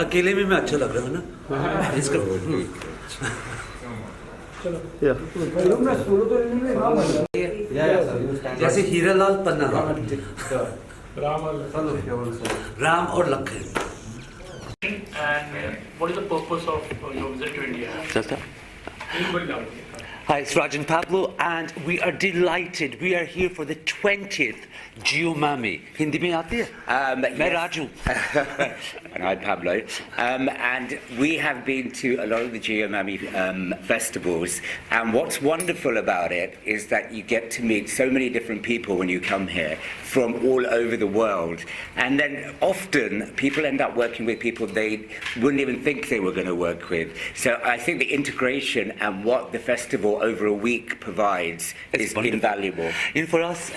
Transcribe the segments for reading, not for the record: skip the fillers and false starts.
अकेले में मैं अच्छा लग रहा हूँ ना इसका जैसे हीरालाल पन्ना राम और Lakhan. And what is the purpose of your visit to India? Just that. Anybody down? Hi, it's Rajan Pablo, and we are delighted. We are here for the 20th Jio Mami. Hindi mein aati hai? Main Raju. And I'm Pablo. And we have been to a lot of the Geomami festivals. And what's wonderful about it is that you get to meet so many different people when you come here from all over the world. And then often people end up working with people they wouldn't even think they were going to work with. So I think the integration and what the festival over a week provides is invaluable. And for us,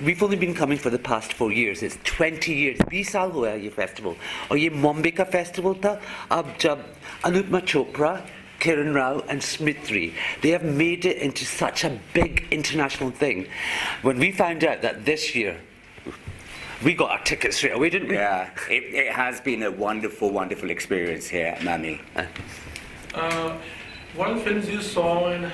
we've only been coming for the past 4 years. It's 20 years. 20 साल हुआ है ये festival. और ये Mumbai का festival था. अब जब Anupma Chopra, Kiran Rao and Smriti, they have made it into such a big international thing. When we found out that this year, we got our tickets straight away, didn't we? Yeah, it has been a wonderful, wonderful experience here at Mami. One of the films you saw and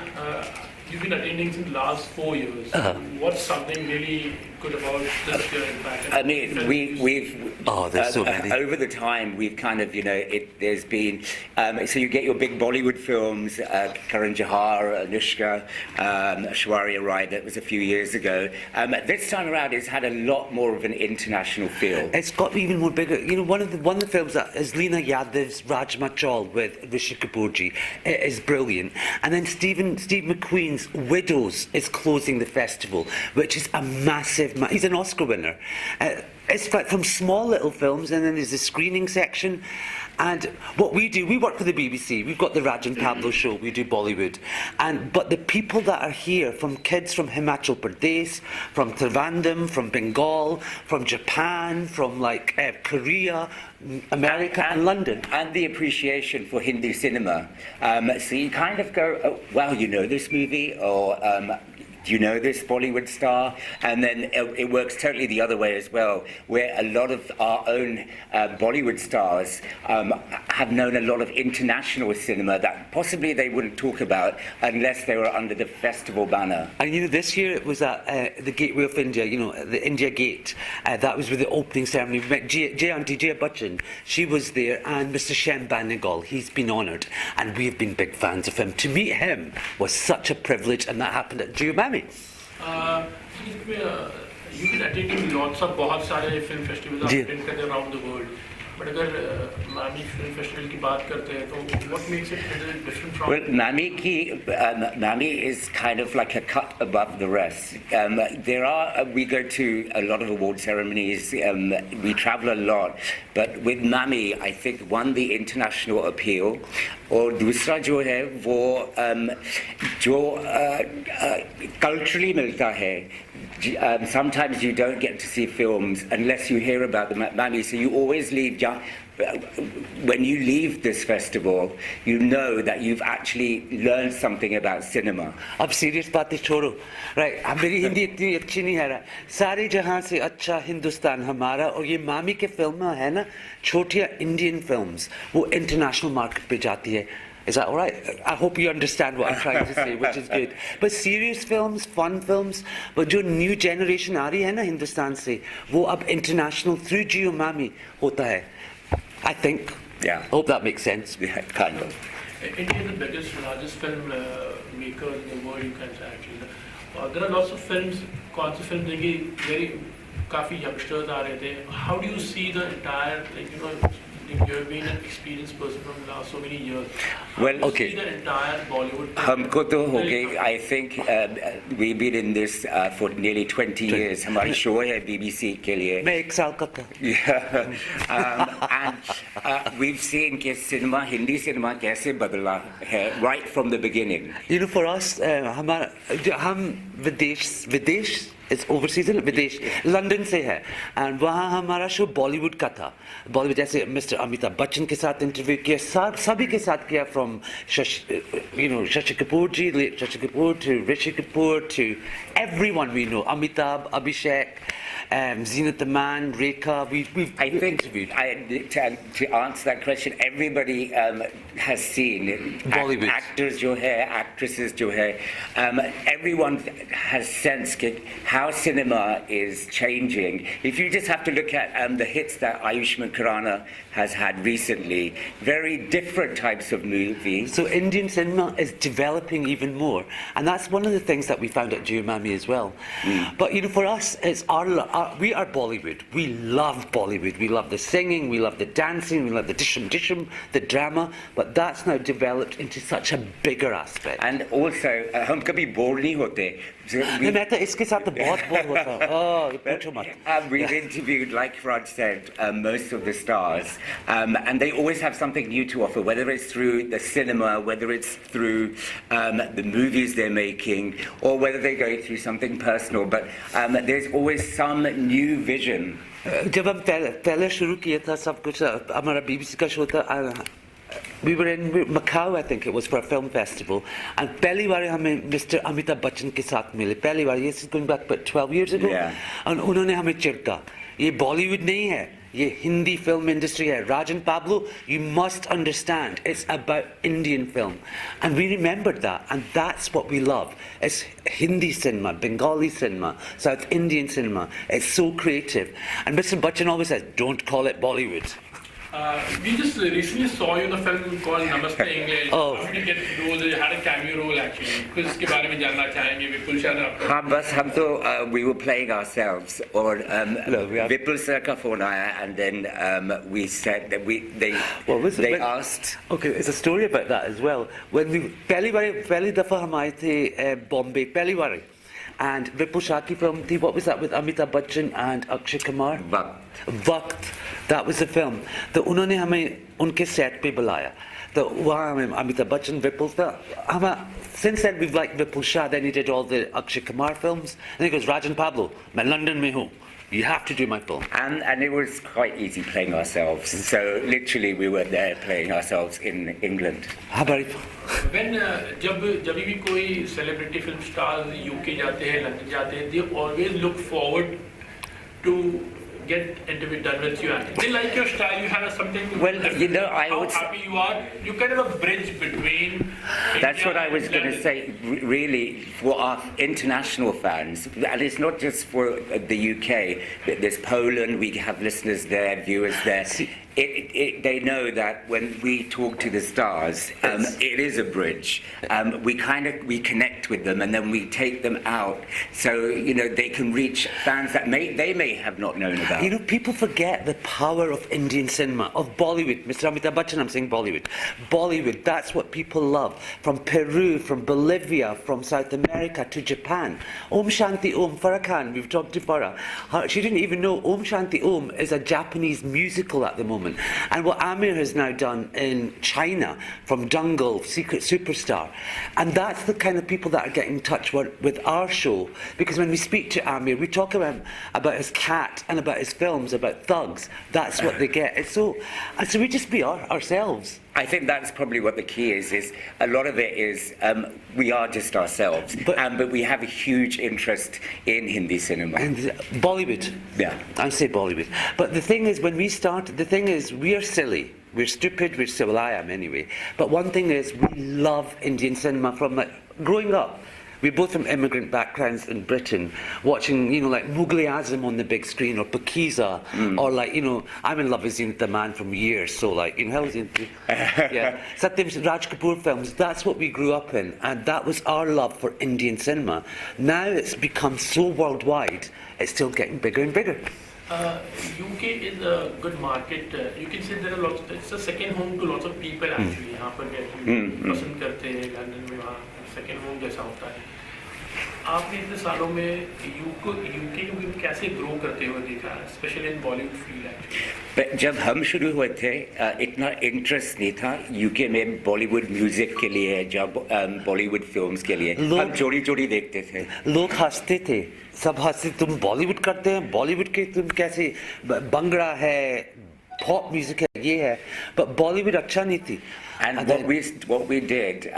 you've been attending since the last 4 years. What's something really good about this year, in fact? I mean, we've there's so many. Over the time, we've kind of, there's been, so you get your big Bollywood films, Karan Johar, Anushka, Aishwarya Rai, that was a few years ago. This time around, it's had a lot more of an international feel. It's got even more bigger. You know, one of the films that is Leena Yadav's Rajma Chawla with Rishi Kapoorji. It is brilliant. And then Steve McQueen's Widows is closing the festival, which is a massive. He's an Oscar winner. It's like from small little films, and then there's the screening section. And what we do, we work for the BBC. We've got the Rajan Pablo show. We do Bollywood, but the people that are here, from kids from Himachal Pradesh, from Trivandrum, from Bengal, from Japan, from Korea, America, and London, and the appreciation for Hindi cinema. So you kind of go, oh, wow, you know this movie, or do you know this Bollywood star? And then it works totally the other way as well, where a lot of our own Bollywood stars have known a lot of international cinema that possibly they wouldn't talk about unless they were under the festival banner. And this year it was at the Gateway of India, the India Gate. That was with the opening ceremony. We met Auntie Jaya Bachchan. She was there, and Mr. Shem Banagal. He's been honoured, and we have been big fans of him. To meet him was such a privilege, and that happened at Geomami. You've been attending lots of बहुत सारे film festivals attend करते around the world. But अगर Mami Film Festival की बात करते हैं, तो what makes it different from? Well, Mami is kind of like a cut above the rest. We go to a lot of award ceremonies. We travel a lot, but with Mami, I think one, the international appeal, और दूसरा जो है वो जो culturally मिलता है. Sometimes you don't get to see films unless you hear about them at Mami, so you always leave. When you leave this festival, you know that you've actually learned something about cinema. अब serious बातें छोड़ो, right? मेरी हिंदी इतनी अच्छी नहीं है, सारे जहां से अच्छा हिंदुस्तान हमारा, और ये मामी के फिल्म है ना, छोटियां Indian films, वो international market पे जाती है. Is that all right? I hope you understand what I'm trying to say, which is good. But serious films, fun films, but जो new generation आ रही है ना हिंदुस्तान से, वो अब international through Geomami होता है. I think. Yeah. Hope that makes sense. Yeah, kind of. India is the biggest, largest film maker in the world, you can say actually. There are lots of films, कौन सी film देंगे, काफी youngsters आ रहे थे. How do you see the entire, you have been an experienced person from the last so many years. Well, okay. See the entire Bollywood. हमको तो हो गई. I think we've been in this for nearly 20 years. हमारी show है BBC के लिए. मैं 1 साल का था. Yeah. And we've seen कि Hindi cinema कैसे बदला है right from the beginning. For us, हम विदेश It's overseas, isn't it? विदेश, लंदन से है, and वहाँ हमारा शो बॉलीवुड का था. बॉलीवुड जैसे मिस्टर अमिताभ बच्चन के साथ इंटरव्यू किया, सभी के साथ किया, from Shashi Kapoor ji, Shashi Kapoor to Rishi Kapoor to everyone we know, Amitabh, Abhishek, Zenith the Man, Rekha. We've I think interviewed. to answer that question, everybody has seen Bollywood. actors जो है, actresses जो है, everyone has sensed how cinema is changing. If you just have to look at the hits that Ayushmann Khurrana has had recently, very different types of movies. So Indian cinema is developing even more, and that's one of the things that we found at Jiyomami as well. But for us, it's we are Bollywood. We love Bollywood. We love the singing, we love the dancing, we love the dishum, the drama. But that's now developed into such a bigger aspect. And also, हम कभी bore नहीं होते. So we- मैं तो इसके साथ तो बहुत बोर होता हूँ. Oh, ये पूछो मत. We've interviewed, like Raj said, most of the stars, and they always have something new to offer, whether it's through the cinema, whether it's through the movies they're making, or whether they go through something personal. But there's always some new vision. जब हम पहले शुरू किया था सब कुछ हमारा BBC का शो था. We were in Macau, I think it was, for a film festival, and पहली बार हमें Mr. Amitabh Bachchan के साथ मिले. पहली बार, this is going back about 12 years ago. Yeah. And उन्होंने हमें चिढ़ा. ये Bollywood नहीं है, ये Hindi film industry है. Rajan Pablo, you must understand, it's about Indian film. And we remembered that, and that's what we love. It's Hindi cinema, Bengali cinema, South Indian cinema. It's so creative. And Mr. Bachchan always says, don't call it Bollywood. We just recently saw you in a film called Namaste English. Oh. How did you get roles? You had a cameo role actually. कुछ इसके बारे में जानना चाहेंगे विपुल शाह ने आपको. हाँ बस हम तो we were playing ourselves, or No, we have- Vipul sir का phone आया, and then we said that What was it? they When- asked. Okay, there's a story about that as well. When we पहली दफा हम आए थे Bombay, पहली बार, and Vipul Shah की film थी. What was that with Amitabh Bachchan and Akshay Kumar? Waqt. That was the film. तो उन्होंने हमें उनके set पे बुलाया. तो वहाँ हमें Amitabh Bachchan, Vipul था. Since then we've liked Vipul Shah. Then he did all the Akshay Kumar films. And he goes, Rajan Pablo, मैं London में हूँ. You have to do my film. And it was quite easy playing ourselves. So literally we were there playing ourselves in England. हमारी When जब भी कोई celebrity film stars UK जाते हैं, London जाते हैं, they always look forward to get interview done with you. And they like your style. You have something. Well, I how would. happy you are. You kind of a bridge between. That's India what I was and going to London. say. Really, for our international fans, and it's not just for the UK. There's Poland. We have listeners there, viewers there. They know that when we talk to the stars, it is a bridge. We connect with them, and then we take them out, so they can reach fans that they may have not known about. People forget the power of Indian cinema, of Bollywood. Mr. Amitabh Bachchan, I'm saying Bollywood. Bollywood, that's what people love. From Peru, from Bolivia, from South America to Japan. Om Shanti Om, Farah Khan, we've talked to Farah. She didn't even know Om Shanti Om is a Japanese musical at the moment. And what Amir has now done in China, from Dungle, Secret Superstar. And that's the kind of people that are getting in touch with our show. Because when we speak to Amir, we talk about his cat and about his films, about thugs. That's what they get. And so we just be ourselves. I think that's probably what the key is a lot of it is we are just ourselves, but we have a huge interest in Hindi cinema. And Bollywood. Yeah. I say Bollywood. But the thing is, when we started, the thing is, we are silly. We're stupid, we're silly. Well, I am anyway. But one thing is, we love Indian cinema from growing up. We're both from immigrant backgrounds in Britain, watching, like Mughal-e-Azam on the big screen, or Pakiza, or I'm in love with Zenith the Man from years, so hell Zenith. Yeah. Satyam Raj Kapoor films, that's what we grew up in, and that was our love for Indian cinema. Now it's become so worldwide, it's still getting bigger and bigger. UK is a good market. You can say there are lots. It's a second home to lots of people actually. यहाँ पर पसंद करते हैं London में वहाँ second home जैसा होता है. आपने इतने सालों में UK को कैसे ग्रो करते हुए देखा, specially in Bollywood field actually. जब हम शुरू हुए थे इतना इंटरेस्ट नहीं था यूके में बॉलीवुड म्यूजिक के लिए, जब बॉलीवुड फिल्म्स के लिए हम जोड़ी देखते थे. लोग हंसते थे, सब हंसते, तुम बॉलीवुड करते हैं, बॉलीवुड के तुम कैसे, बंगड़ा है, पॉप म्यूजिक है, ये है. बट बॉलीवुड अच्छा नहीं थी. And then- what we did,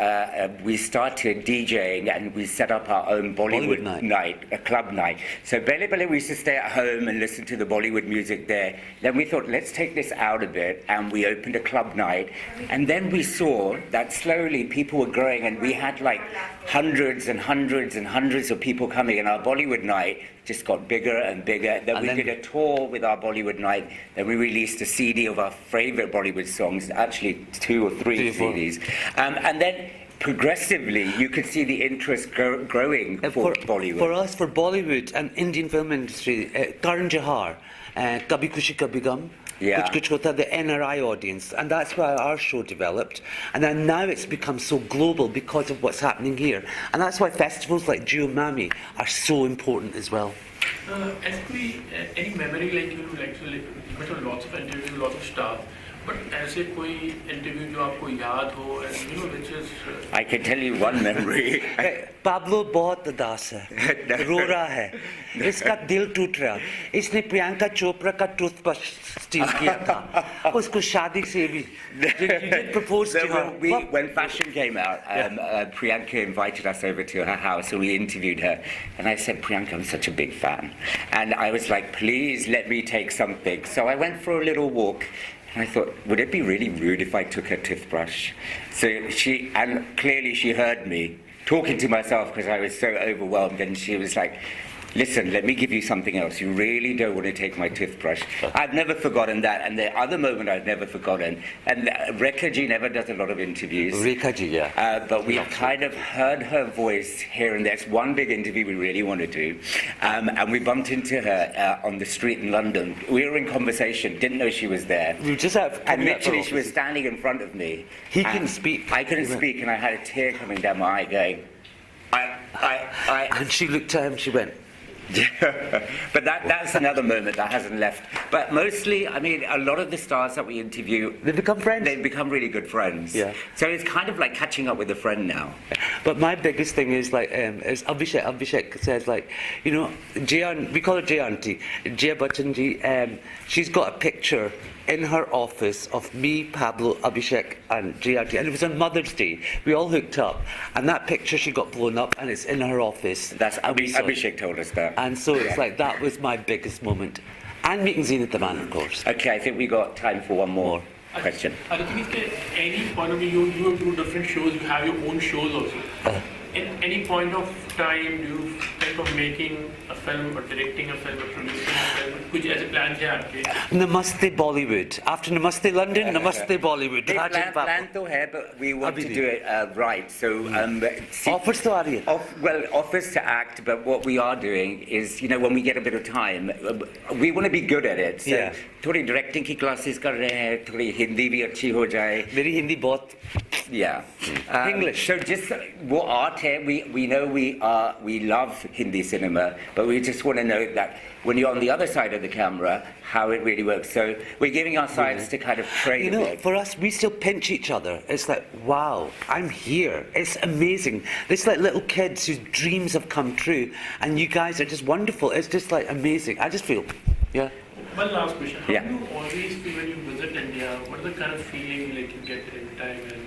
we started DJing and we set up our own Bollywood Bollywood night, a club night. So basically we used to stay at home and listen to the Bollywood music there. Then we thought, let's take this out a bit, and we opened a club night. And then we saw that slowly people were growing, and we had like hundreds and hundreds and hundreds of people coming, and our Bollywood night just got bigger and bigger. Then we did a tour with our Bollywood night. Then we released a CD of our favorite Bollywood songs, actually 2 or 3 3 or 4. CDs. And then progressively, you could see the interest growing for Bollywood. For us, for Bollywood and Indian film industry, Karan Johar, Kabhi Khushi Kabhi Gum, Yeah. Kuch Kuch Hota, the NRI audience, and that's why our show developed. And then now it's become so global because of what's happening here. And that's why festivals like Jio Mami are so important as well. Actually, any memory like you like to met with lots of interviews, lots of stuff. But ऐसे कोई interview जो आपको याद हो, and you know which is I can tell you one memory. Pablo बहुत उदास है, रो रहा है, इसका दिल टूट रहा, इसने प्रियंका चोपड़ा का टूथब्रश स्टील किया था, उसको शादी से भी, you did propose to her. When Fashion came out, Priyanka invited us over to her house, and we interviewed her. And I said, Priyanka, I'm such a big fan. And I was like, please let me take something. So I went for a little walk. And I thought, would it be really rude if I took her toothbrush? So clearly she heard me talking to myself because I was so overwhelmed, and she was like, listen, let me give you something else. You really don't want to take my toothbrush. I've never forgotten that. And the other moment I've never forgotten, and Rekha ji never does a lot of interviews. Rekha ji, yeah. But we've kind of heard her voice here and there. It's one big interview we really want to do. And we bumped into her on the street in London. We were in conversation, didn't know she was there. We just have, And literally she was standing in front of me. He couldn't and speak. I couldn't speak, and I had a tear coming down my eye going, And she looked at him, she went, but that's another moment that hasn't left. But mostly, I mean, a lot of the stars that we interview, they become friends. they've become really good friends. Yeah. So it's kind of like catching up with a friend now. But my biggest thing is like, is Abhishek says like, you know, we call her Jay Auntie, Jay Bachchan ji, she's got a picture in her office of me, Pablo, Abhishek and Jay Auntie, and it was on Mother's Day. We all hooked up, and that picture she got blown up, and it's in her office. That's And we saw it. Abhishek told us that. And so it's like, that was my biggest moment. And meeting Zenith the Man, of course. Okay, I think we got time for one more question. I think at any point of view, you do different shows, you have your own shows also. In any point of time, do you think of making a film or directing a film or producing a film? कुछ ऐसे plans हैं आपके? Namaste Bollywood. After Namaste London, Namaste Bollywood. Plan to have, but we want to do it right. So, Offers to Aryan. Well, offers to act, but what we are doing is, you know, when we get a bit of time, we want to be good at it. So, Yeah. थोड़ी directing की classes कर रहे हैं, थोड़ी हिंदी भी अच्छी हो जाए. मेरी हिंदी बहुत Yeah. English. So just what art here, we know we love Hindi cinema, but we just want to know that when you're on the other side of the camera, how it really works. So we're giving our sides to kind of train You a know, bit. for us, we still pinch each other. It's like, wow, I'm here. It's amazing. It's like little kids whose dreams have come true, and you guys are just wonderful. It's just like amazing. I just feel, yeah. One last question. How Yeah. do you always feel when you visit India? What is the kind of feeling like you get every time? And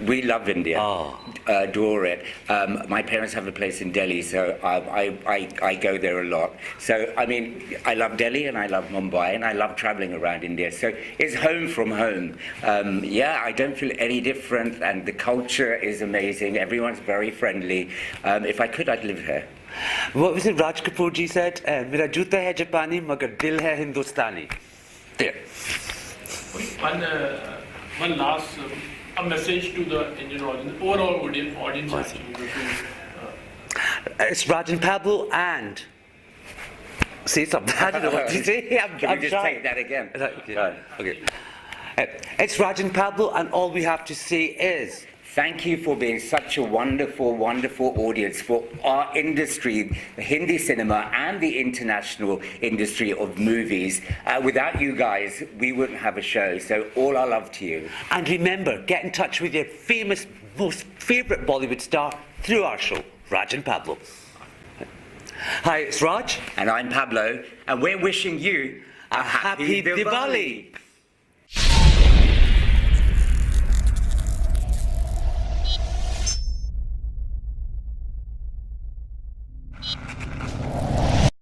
We love India. Oh. Adore it. My parents have a place in Delhi, so I go there a lot. So, I mean, I love Delhi and I love Mumbai and I love traveling around India. So it's home from home. Yeah, I don't feel any different, and the culture is amazing. Everyone's very friendly. If I could, I'd live here. What was it Raj Kapoor ji said? मेरा जूता है जापानी मगर दिल है हिंदुस्तानी. There. one last a message to the Indian audience, overall audience actually. It's Rajan Pablo and say something. I don't know what to say. Can I'm you just shy. take that again? Okay. Right. Okay. It's Rajan Pablo, and all we have to say is, thank you for being such a wonderful, wonderful audience for our industry, the Hindi cinema and the international industry of movies. Without you guys, we wouldn't have a show. So all our love to you. and remember, get in touch with your famous, most favourite Bollywood star through our show, Rajan Pablo. Hi, it's Raj. And I'm Pablo, and we're wishing you a happy Diwali.